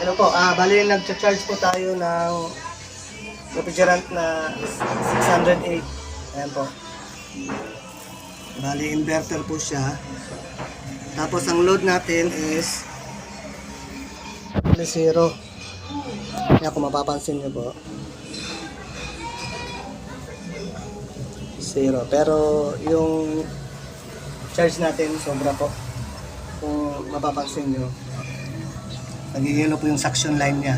Hello po, bali nag-charge po tayo ng refrigerant na 608. Ayan po. Bali inverter po siya. Tapos ang load natin is 0. Kaya kung mapapansin nyo po, 0. Pero yung charge natin sobra po. Kung mapapansin nyo, nagigilo po yung suction line niya.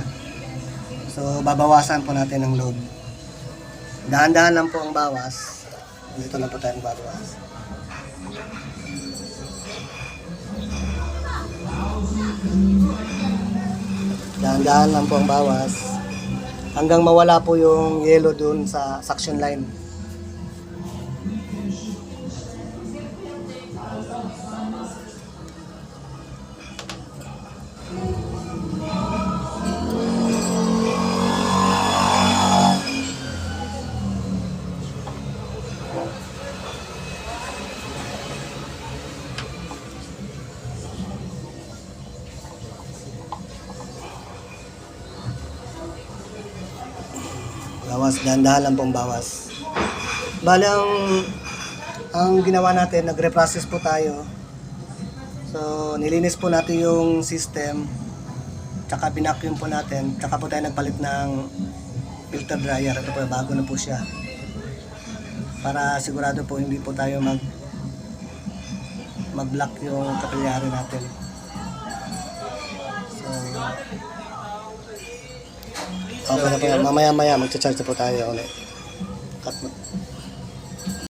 So babawasan po natin ang load. Dahan-dahan lang po ang bawas. Dito lang po tayo babawas. Dahan-dahan lang po ang bawas. Hanggang mawala po yung yellow dun sa suction line. Bawas, dahan-dahan lang pong bawas. Bale, ang ginawa natin, nagre-process po tayo. So, nilinis po natin yung system, tsaka binacuum po natin, tsaka po tayo nagpalit ng filter dryer. Ito po, bago na po siya. Para sigurado po hindi po tayo mag-block yung kapilyari natin. So, okay na po yan. Mamaya-maya magcha-charge na po tayo ulit. Cut mo.